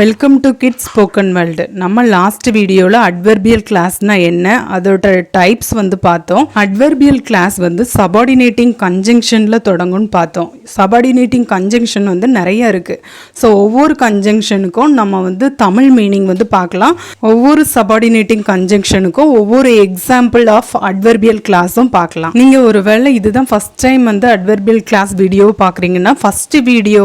Welcome to kids spoken world. நம்ம last வீடியோவில் adverbial கிளாஸ்னா என்ன, அதோட டைப்ஸ் பார்த்தோம். அட்வர்பியல் கிளாஸ் சபார்டினேட்டிங் கன்ஜங்ஷனில் தொடங்கும்னு பார்த்தோம். சபார்டினேட்டிங் கன்ஜங்ஷன் நிறைய இருக்குது. ஸோ ஒவ்வொரு கன்ஜங்ஷனுக்கும் நம்ம தமிழ் மீனிங் பார்க்கலாம். ஒவ்வொரு சபார்டினேட்டிங் கன்ஜங்ஷனுக்கும் ஒவ்வொரு எக்ஸாம்பிள் ஆஃப் அட்வர்பியல் கிளாஸும் பார்க்கலாம். நீங்கள் ஒரு வேளை இதுதான் first time adverbial clause video பார்க்குறீங்கன்னா ஃபஸ்ட் வீடியோ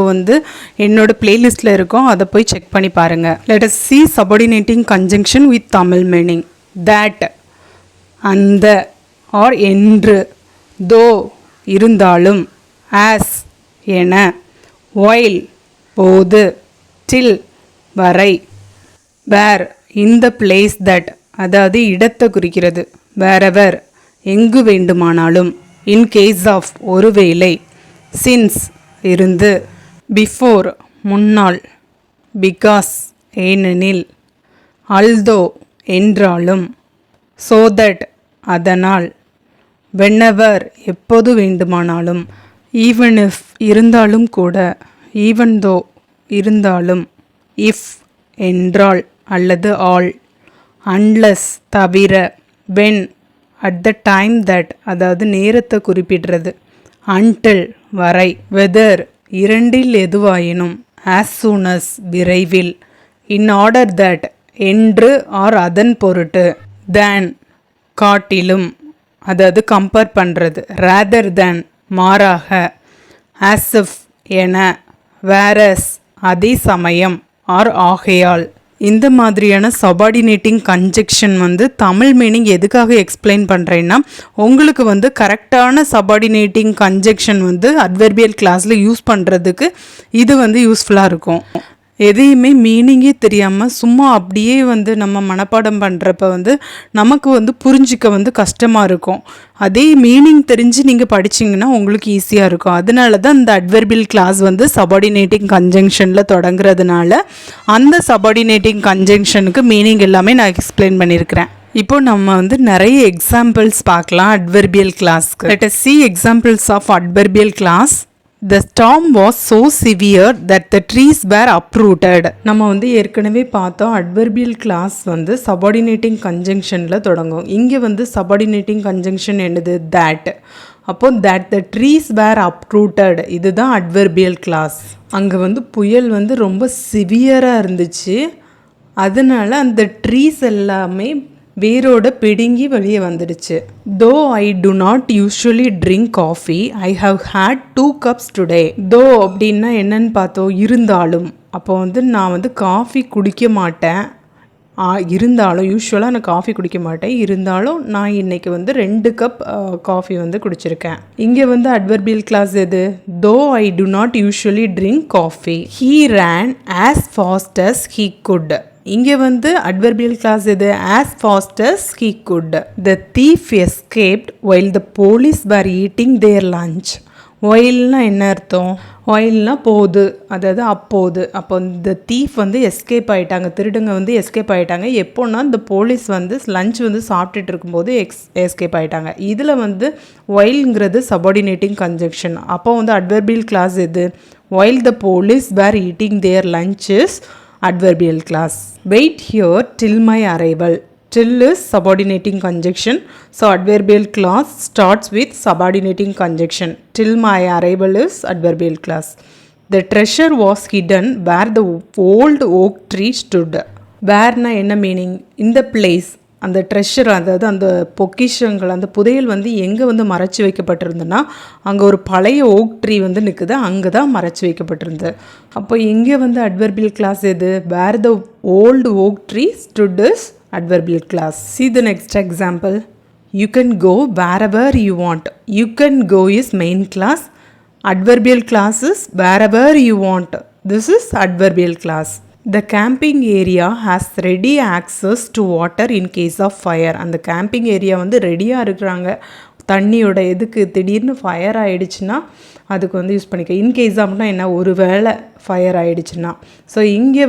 என்னோட பிளேலிஸ்ட்டில் இருக்கும், அதை போய் செக் பண்ணி பாருங்க. Let us see subordinating conjunction with Tamil meaning. That, அந்த or என்று, though இருந்தாலும், as என, while போது, till வரை, where in the place that அதாவது இடத்தை குறிக்கிறது, wherever எங்கு வேண்டுமானாலும், in case of ஒருவேளை, since இருந்து, before முன்னால், because ஏனெனில், although என்றாலும், so that அதனால், whenever எப்போது வேண்டுமானாலும், even if இருந்தாலும் கூட, even though இருந்தாலும், if என்றால் அல்லது all, unless தவிர, when at the time that அதாவது நேரத்தை குறிப்பிடுறது, until வரை, whether இரண்டில் எதுவாயினும், as soon as விரைவில், in order that என்று or அதன் பொருட்டு, than காட்டிலும் அதாவது கம்பேர் பண்ணுறது, rather than மாறாக, as if என, whereas அதே சமயம் or ஆகையால். இந்த மாதிரியான சபார்டினேட்டிங் கன்ஜெக்ஷன் தமிழ் மீனிங் எதுக்காக எக்ஸ்பிளைன் பண்ணுறேன்னா உங்களுக்கு கரெக்டான சபார்டினேட்டிங் கன்ஜெக்ஷன் அட்வர்பியல் கிளாஸில் யூஸ் பண்ணுறதுக்கு இது யூஸ்ஃபுல்லாக இருக்கும். எதையுமே மீனிங்கே தெரியாமல் சும்மா அப்படியே நம்ம மனப்பாடம் பண்ணுறப்ப நமக்கு புரிஞ்சிக்க கஷ்டமாக இருக்கும். அதே மீனிங் தெரிஞ்சு நீங்கள் படிச்சிங்கன்னா உங்களுக்கு ஈஸியாக இருக்கும். அதனால தான் இந்த அட்வர்பியல் கிளாஸ் சபார்டினேட்டிங் கன்ஜங்ஷனில் தொடங்குறதுனால அந்த சபார்டினேட்டிங் கன்ஜங்ஷனுக்கு மீனிங் எல்லாமே நான் எக்ஸ்பிளைன் பண்ணியிருக்கிறேன். இப்போ நம்ம நிறைய எக்ஸாம்பிள்ஸ் பார்க்கலாம் அட்வர்பியல் கிளாஸ்க்கு. Let us see examples of adverbial class. The storm was so severe that the trees were uprooted. நம்ம ஏற்கனவே பார்த்தோம் அட்வர்பியல் கிளாஸ் சபார்டினேட்டிங் கன்ஜங்ஷனில் தொடங்கும். இங்கே சபார்டினேட்டிங் கன்ஜங்ஷன் என்னது, that. அப்போ that the trees were uprooted இதுதான் அட்வர்பியல் கிளாஸ். அங்கே புயல் ரொம்ப சிவியராக இருந்துச்சு, அதனால அந்த ட்ரீஸ் எல்லாமே வேரோட பிடுங்கி வெளியே வந்துடுச்சு. Though I do not usually drink coffee, I have had 2 cups today. Though அப்படின்னா என்னன்னு பார்த்தோம், இருந்தாலும். அப்போ நான் காஃபி குடிக்க மாட்டேன், இருந்தாலும் யூஸ்வலாக நான் காஃபி குடிக்க மாட்டேன், இருந்தாலும் நான் இன்னைக்கு 2 கப் காஃபி குடிச்சிருக்கேன். இங்கே அட்வர்பியல் கிளாஸ் எது, though I do not usually drink coffee. He ran as fast as he could. இங்கே அட்வர்பியல் கிளாஸ் எது, as fast as he could. The thief escaped while the police were eating their lunch. whileனா என்ன அர்த்தம், whileனா போது, அதாவது அப்போது. அப்போ இந்த thief escape ஆகிட்டாங்க, திருடுங்க எஸ்கேப் ஆகிட்டாங்க. எப்போன்னா இந்த போலீஸ் லஞ்ச் சாப்பிட்டுட்டு இருக்கும்போது எஸ்கேப் ஆகிட்டாங்க. இதில் whileங்கிறது சபார்டினேட்டிங் கன்ஜங்ஷன். அப்போ அட்வர்பியல் கிளாஸ் எது, while the police were eating their lunches, adverbial class. Wait here till my arrival. Till is subordinating conjunction. So adverbial class starts with subordinating conjunction. Till my arrival is adverbial class. The treasure was hidden where the old oak tree stood. Where na enna meaning, in the place. அந்த treasure அதாவது அந்த பொக்கிஷங்கள் அந்த புதையல் எங்கே மறைச்சி வைக்கப்பட்டிருந்ததுன்னா அங்கே ஒரு பழைய ஓக் ட்ரீ நிற்குது, அங்கே தான் மறைச்சி வைக்கப்பட்டிருந்தது. அப்போ இங்கே அட்வர்பியல் கிளாஸ் எது, where the old oak tree stood is adverbial class. See the next example. You can go wherever you want. You can go is main class. Adverbial class is wherever you want. This is adverbial class. The camping area has ready access to water in case of fire. அந்த camping area ரெடியாக இருக்கிறாங்க தண்ணியோட, எதுக்கு திடீர்னு fire ஆகிடுச்சுன்னா அதுக்கு use பண்ணிக்க. In case அப்படின்னா என்ன, ஒரு வேளை ஃபயர் ஆகிடுச்சுன்னா. ஸோ இங்கே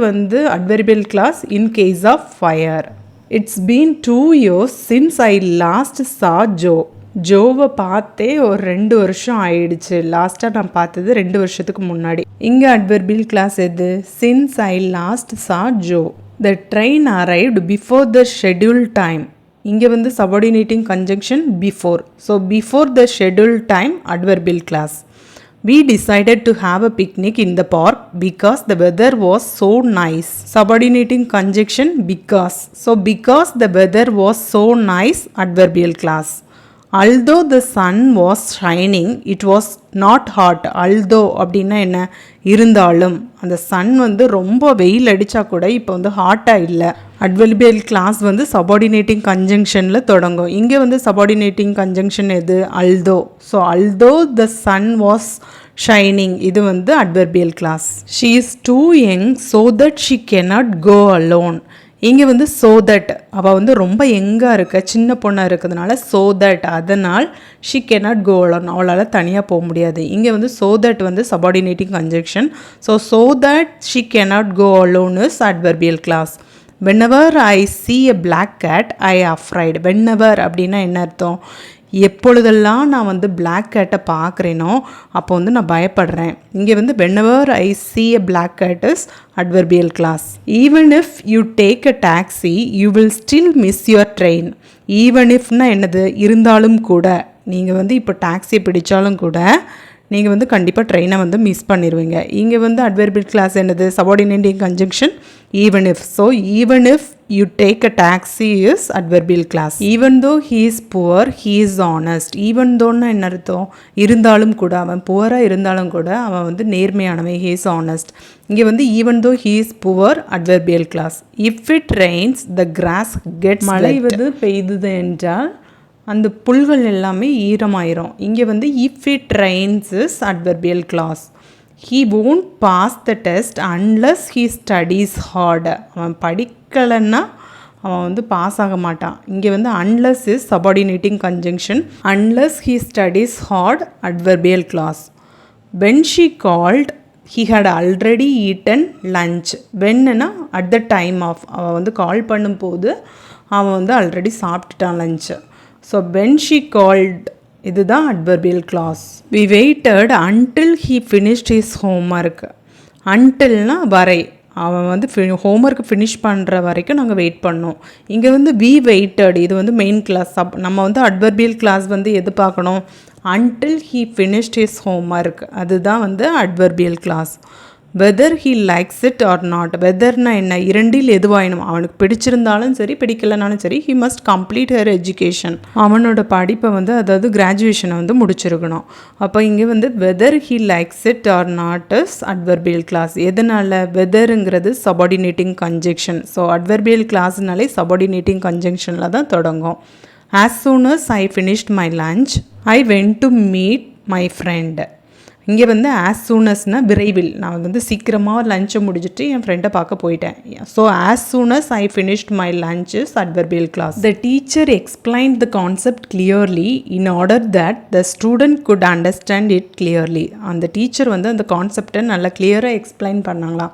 adverbial clause in case of fire. It's been 2 years since I last saw Joe. ஜோவை பார்த்தே ஒரு 2 வருஷம் ஆயிடுச்சு. லாஸ்ட்டாக நான் பார்த்தது 2 வருஷத்துக்கு முன்னாடி. இங்கே அட்வர்பியல் கிளாஸ் எது? Since I last saw Joe the train arrived before the schedule time. இங்கே வந்து subordinating conjunction before. So before the schedule time adverbial clause. We decided to have a picnic in the park because the weather was so nice. Subordinating conjunction because. So because the weather was so nice, adverbial class. Although the sun was shining, it was not hot. Although அப்படின்னா என்ன? இருந்தாலும் அந்த Sun வந்து ரொம்ப வெயில் அடித்தா கூட இப்போ வந்து ஹாட்டாக இல்லை. அட்வர்பியல் கிளாஸ் வந்து சபார்டினேட்டிங் கன்ஜங்ஷனில் தொடங்கும். இங்கே வந்து சபார்டினேட்டிங் கன்ஜங்ஷன் எது? Although. So although the sun was shining, இது வந்து adverbial clause. She is too young so that she cannot go alone. இங்கே வந்து ஸோ தட் அவள் வந்து ரொம்ப யங்காக இருக்க, சின்ன பொண்ணாக இருக்கிறதுனால ஸோ தட், அதனால் ஷீ கேனாட் கோ அலோன், அவளால் தனியாக போக முடியாது. இங்கே வந்து ஸோ தட் வந்து subordinating conjunction. So that she cannot go alone is adverbial clause. whenever I see a black cat I afraid. whenever அப்படின்னா என்ன அர்த்தம்? எப்பொழுதெல்லாம் நான் வந்து பிளாக் கேட்டை பார்க்குறேனோ அப்போ வந்து நான் பயப்படுறேன். இங்கே வந்து whenever I see a black cat is adverbial class. even if you take a taxi you will still miss your train. even ifனா என்னது? இருந்தாலும் கூட. நீங்கள் வந்து இப்போ டாக்ஸி பிடிச்சாலும் கூட நீங்கள் வந்து கண்டிப்பாக ட்ரெயினை வந்து மிஸ் பண்ணிடுவீங்க. இங்கே வந்து அட்வர்பியல் கிளாஸ் என்னது? Subordinating conjunction even if. so even if you take a taxi is adverbial class. even though he is poor he is honest. even thoughனா என்ன அர்த்தம்? இருந்தாலும் கூட, அவன் புவராக இருந்தாலும் கூட அவன் வந்து நேர்மையானவன், he is honest. இங்கே வந்து even though he is poor adverbial class. if it rains the grass gets wet. மழை வந்து பெய்தது என்றால் அந்த புல்கள் எல்லாமே ஈரமாயிரும். இங்கே வந்து if it rains is adverbial class. he won't pass the test unless he studies hard. அவன் படிக்கலைன்னா அவன் வந்து பாஸ் ஆக மாட்டான். இங்கே வந்து unless is subordinating conjunction. unless he studies hard adverbial class. when she called he had already eaten lunch. whenனா at the time of. அவன் வந்து கால் பண்ணும்போது அவன் வந்து ஆல்ரெடி சாப்பிட்டுட்டான் lunch. So when she called, இதுதான் adverbial clause. we waited until he finished his homework. untilனா வரை, அவன் வந்து ஹோம்ஒர்க் ஃபினிஷ் பண்ணுற வரைக்கும் நாங்கள் வெயிட் பண்ணோம். இங்கே வந்து we waited, இது வந்து மெயின் கிளாஸ். நம்ம வந்து adverbial class வந்து எது பார்க்கணும்? until he finished his homework, அதுதான் வந்து adverbial class. whether he likes it or not. whetherனா என்ன? இரண்டில் எதுவாயினும், அவனுக்கு பிடிச்சிருந்தாலும் சரி பிடிக்கலனாலும் சரி he must complete her education. அவனோட படிப்பை வந்து அதாவது கிராஜுவேஷனை வந்து முடிச்சிருக்கணும். அப்போ இங்கே வந்து whether he likes it or not is adverbial class. எதனால்? வெதருங்கிறது subordinating conjunction. So adverbial classனாலே subordinating conjunctionல தான் தொடங்கும். as soon as I finished my lunch I went to meet my friend. இங்கே வந்து ஆஸ் சூனஸ்னால் விரைவில், நான் வந்து சீக்கிரமாக லஞ்சை முடிச்சுட்டு என் ஃப்ரெண்டை பார்க்க போயிட்டேன். So as soon as I finished my lunch is adverbial clause. The teacher explained the concept clearly in order that the student could understand it clearly. அந்த டீச்சர் வந்து அந்த கான்செப்டை நல்லா கிளியராக எக்ஸ்பிளைன் பண்ணாங்களாம்.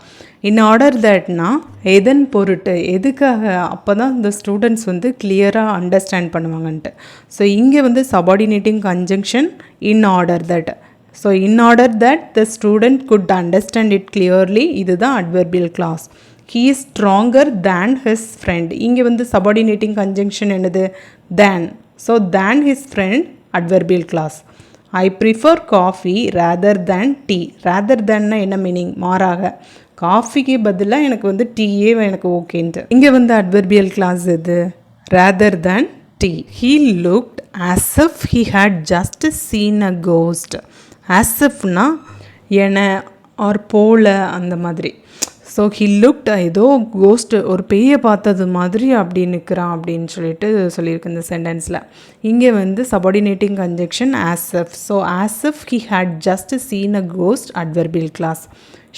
இன் ஆர்டர் தட்னா எதன் பொருட்டு, எதுக்காக, அப்போ தான் இந்த ஸ்டூடெண்ட்ஸ் வந்து கிளியராக அண்டர்ஸ்டாண்ட் பண்ணுவாங்கன்ட்டு. ஸோ இங்கே வந்து subordinating conjunction in order that. So in order that the student could understand it clearly, இதுதான் adverbial clause. He is stronger than his friend. இங்கே வந்து சபார்டினேட்டிங் கன்ஜங்ஷன் என்னது? Than. So than his friend adverbial clause. I prefer coffee rather than tea. Rather தேன்னா என்ன meaning? மாறாக. காஃபிக்கு பதிலாக எனக்கு வந்து டீயே எனக்கு ஓகேன்ட்டு. இங்கே வந்து அட்வர்பியல் கிளாஸ் எது? Rather than tea. He looked as if he had just seen a ghost. as ifனா என ஆர் போல அந்த மாதிரி. ஸோ ஹி லுக்ட் ஏதோ கோஸ்ட், ஒரு பேயை பார்த்தது மாதிரி அப்படி நிற்கிறான் அப்படின்னு சொல்லியிருக்கு இந்த சென்டென்ஸில். இங்கே வந்து subordinating conjunction as if. So as if he had just seen a ghost adverbial class.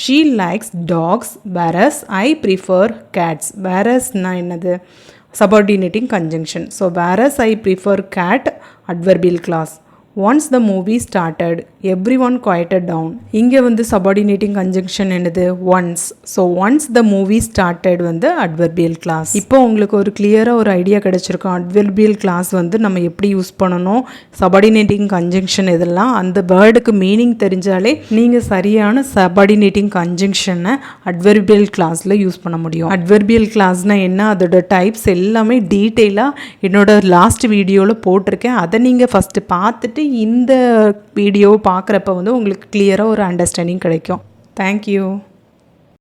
she likes dogs whereas I prefer cats. whereasனா என்னது? subordinating conjunction. So whereas I prefer cat adverbial class. Once the movie started everyone quieted down. இங்கே வந்து subordinating conjunction என்னது? Once. So once the movie started வந்து adverbial clause. இப்போ உங்களுக்கு ஒரு கிளியராக ஒரு ஐடியா கிடைச்சிருக்கும் அட்வர்பியல் கிளாஸ் வந்து நம்ம எப்படி யூஸ் பண்ணணும், சபார்டினேட்டிங் கன்ஜங்ஷன் இதெல்லாம். அந்த வேர்டுக்கு மீனிங் தெரிஞ்சாலே நீங்கள் சரியான சபார்டினேட்டிங் கன்ஜங்ஷனை அட்வர்பியல் கிளாஸில் யூஸ் பண்ண முடியும். அட்வர்பியல் கிளாஸ்னால் என்ன, அதோட டைப்ஸ் எல்லாமே டீட்டெயிலாக என்னோட லாஸ்ட் வீடியோவில் போட்டிருக்கேன். அதை நீங்கள் ஃபஸ்ட்டு பார்த்துட்டு இந்த வீடியோவை பார்க்குறப்ப வந்து உங்களுக்கு கிளியராக ஒரு அண்டர்ஸ்டாண்டிங் கிடைக்கும். தேங்க்யூ.